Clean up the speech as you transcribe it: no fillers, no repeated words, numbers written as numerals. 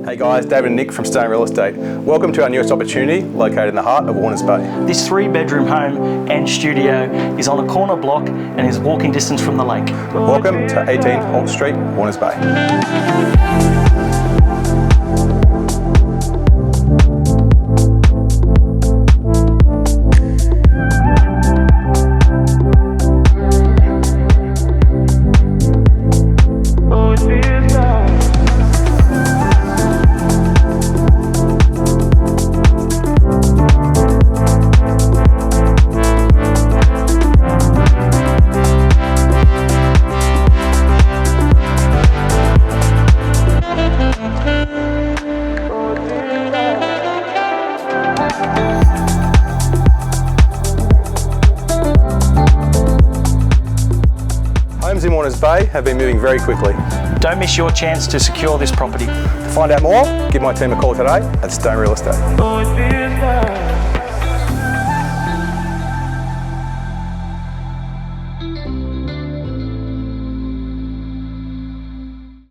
Hey guys, David and Nick from Stone Real Estate. Welcome to our newest opportunity located in the heart of Warners Bay. This 3-bedroom home and studio is on a corner block and is walking distance from the lake. Welcome to 18 Holt Street, Warners Bay. Homes in Warners Bay have been moving very quickly. Don't miss your chance to secure this property. To find out more, give my team a call today at Stone Real Estate.